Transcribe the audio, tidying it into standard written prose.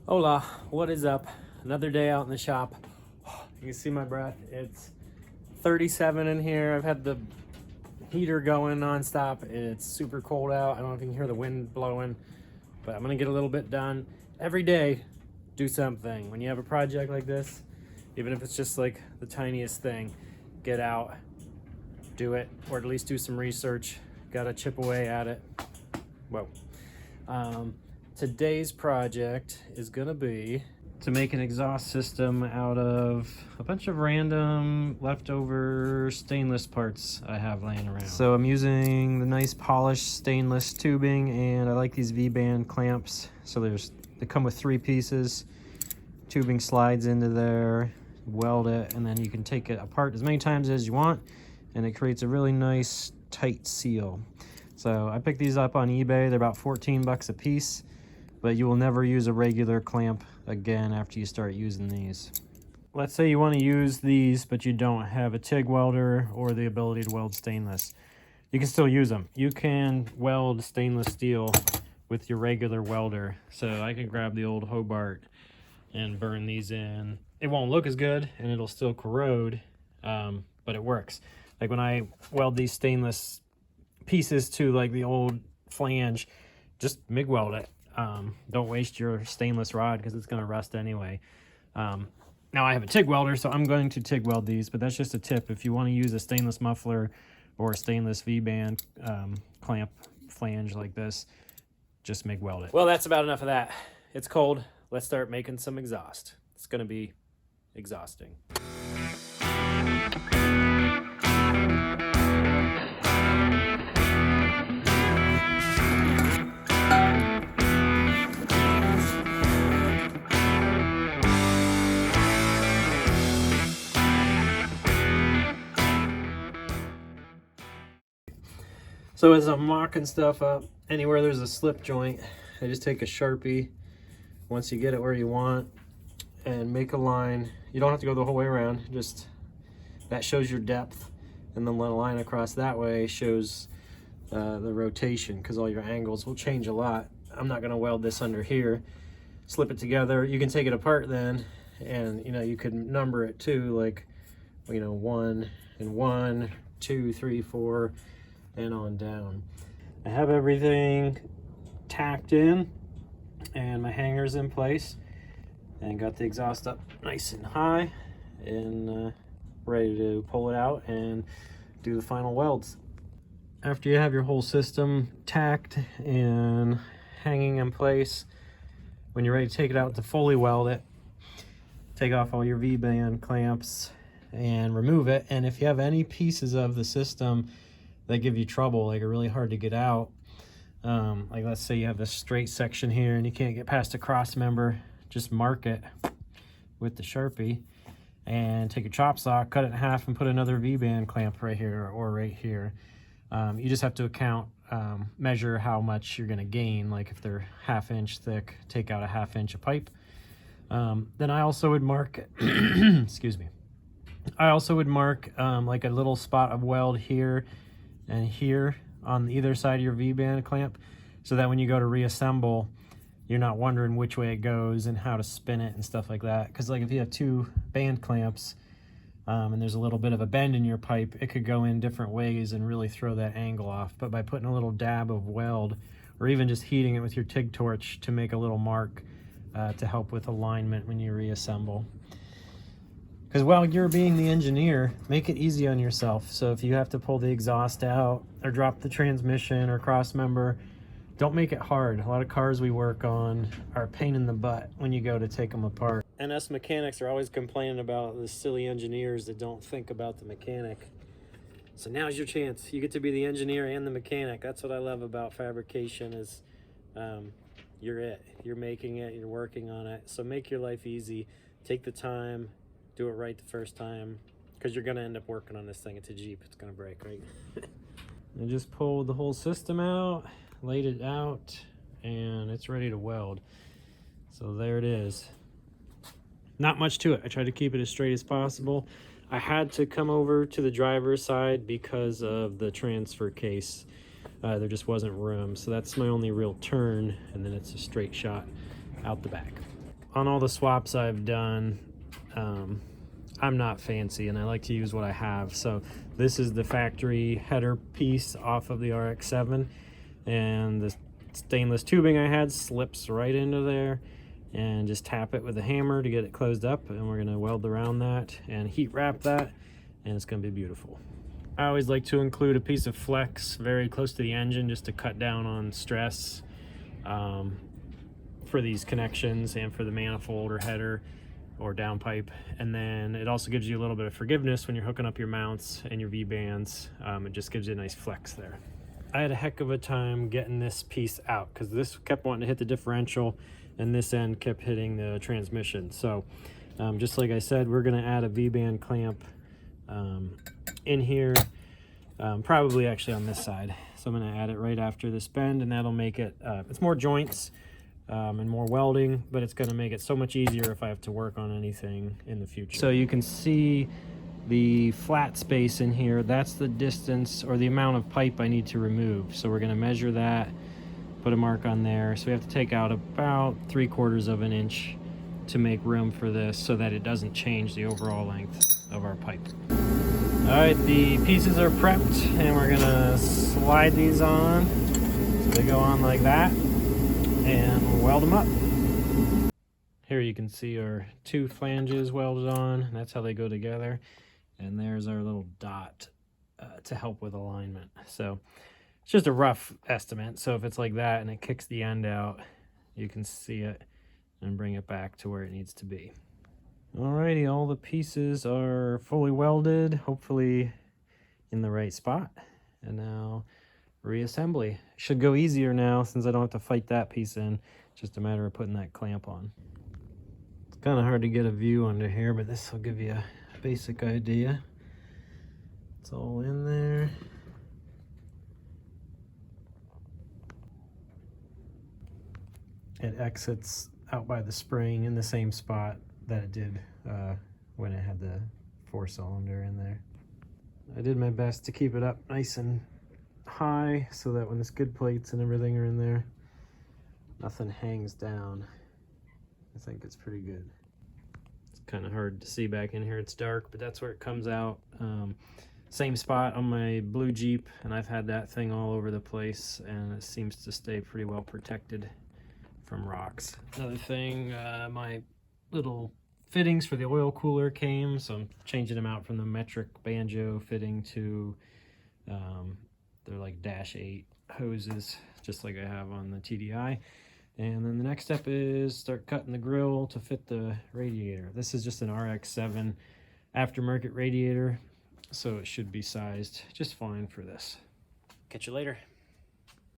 Hola, what is up? Another day out in the shop. You can see my breath. It's 37 in here. I've had the heater going nonstop. It's super cold out. I don't know if you can hear the wind blowing, but I'm gonna get a little bit done. Every day, do something. When you have a project like this, even if it's just like the tiniest thing, get out, do it, or at least do some research. Gotta chip away at it. Whoa. Today's project is gonna be to make an exhaust system out of a bunch of random leftover stainless parts I have laying around. So I'm using the nice polished stainless tubing, and I like these V-band clamps. So they come with 3 pieces. Tubing slides into there, weld it, and then you can take it apart as many times as you want, and it creates a really nice tight seal. So I picked these up on eBay. They're about 14 bucks a piece, but you will never use a regular clamp again after you start using these. Let's say you want to use these, but you don't have a TIG welder or the ability to weld stainless. You can still use them. You can weld stainless steel with your regular welder. So I can grab the old Hobart and burn these in. It won't look as good and it'll still corrode, but it works. Like when I weld these stainless pieces to like the old flange, just MIG weld it. Don't waste your stainless rod because it's going to rust anyway. Now I have a TIG welder, so I'm going to TIG weld these, but that's just a tip. If you want to use a stainless muffler or a stainless V-band clamp flange like this, just MIG weld it. Well, that's about enough of that. It's cold. Let's start making some exhaust. It's going to be exhausting. So as I'm mocking stuff up, anywhere there's a slip joint, I just take a Sharpie once you get it where you want and make a line. You don't have to go the whole way around, just that shows your depth, and then the line across that way shows the rotation, because all your angles will change a lot. I'm not going to weld this under here. Slip it together. You can take it apart then, and you could number it too, like 1 and 1, 2, 3, 4, and on down. I have everything tacked in and my hangers in place, and got the exhaust up nice and high and ready to pull it out and do the final welds. After you have your whole system tacked and hanging in place, when you're ready to take it out to fully weld it, take off all your V-band clamps and remove it. And if you have any pieces of the system that give you trouble, like are really hard to get out, like let's say you have this straight section here and you can't get past a cross member, just mark it with the Sharpie and take a chop saw, cut it in half, and put another V-band clamp right here or right here. You just have to measure how much you're going to gain. Like if they're 1/2 inch thick, take out a 1/2 inch of pipe. Then I also would mark excuse me, I also would mark like a little spot of weld here and here on either side of your V-band clamp, so that when you go to reassemble, you're not wondering which way it goes and how to spin it and stuff like that. Because like if you have 2 band clamps and there's a little bit of a bend in your pipe, it could go in different ways and really throw that angle off. But by putting a little dab of weld, or even just heating it with your TIG torch to make a little mark to help with alignment when you reassemble. Because while you're being the engineer, make it easy on yourself. So if you have to pull the exhaust out or drop the transmission or cross member, don't make it hard. A lot of cars we work on are a pain in the butt when you go to take them apart. And us mechanics are always complaining about the silly engineers that don't think about the mechanic. So now's your chance. You get to be the engineer and the mechanic. That's what I love about fabrication is you're it. You're making it, you're working on it. So make your life easy. Take the time. Do it right the first time, because you're going to end up working on this thing. It's a Jeep. It's going to break, right? I just pulled the whole system out, laid it out, and it's ready to weld. So there it is. Not much to it. I tried to keep it as straight as possible. I had to come over to the driver's side because of the transfer case. There just wasn't room. So that's my only real turn, and then it's a straight shot out the back. on all the swaps I've done, I'm not fancy and I like to use what I have. So this is the factory header piece off of the RX-7, and the stainless tubing I had slips right into there, and just tap it with a hammer to get it closed up, and we're going to weld around that and heat wrap that, and it's going to be beautiful. I always like to include a piece of flex very close to the engine just to cut down on stress for these connections and for the manifold or header or downpipe. And then it also gives you a little bit of forgiveness when you're hooking up your mounts and your V-bands. It just gives you a nice flex there. I had a heck of a time getting this piece out because this kept wanting to hit the differential and this end kept hitting the transmission. So just like I said, we're going to add a V-band clamp in here, probably actually on this side. So I'm going to add it right after this bend, and that'll make it, it's more joints and more welding, but it's going to make it so much easier if I have to work on anything in the future. So you can see the flat space in here. That's the distance or the amount of pipe I need to remove. So we're going to measure that, put a mark on there. So we have to take out about 3/4 of an inch to make room for this so that it doesn't change the overall length of our pipe. All right, the pieces are prepped and we're gonna slide these on. So they go on like that and weld them up. Here you can see our 2 flanges welded on. That's how they go together. And there's our little dot to help with alignment. So it's just a rough estimate. So if it's like that and it kicks the end out, you can see it and bring it back to where it needs to be. Alrighty, all the pieces are fully welded, hopefully in the right spot. And now reassembly. Should go easier now since I don't have to fight that piece in. Just a matter of putting that clamp on. It's kind of hard to get a view under here, but this will give you a basic idea. It's all in there. It exits out by the spring in the same spot that it did when it had the 4-cylinder in there. I did my best to keep it up nice and high so that when the skid plates and everything are in there, nothing hangs down. I think it's pretty good. It's kind of hard to see back in here, it's dark, but that's where it comes out. Same spot on my blue Jeep, and I've had that thing all over the place, and it seems to stay pretty well protected from rocks. Another thing, my little fittings for the oil cooler came, so I'm changing them out from the metric banjo fitting to they're like -8 hoses, just like I have on the TDI. And then the next step is start cutting the grill to fit the radiator. This is just an RX-7 aftermarket radiator, so it should be sized just fine for this. Catch you later.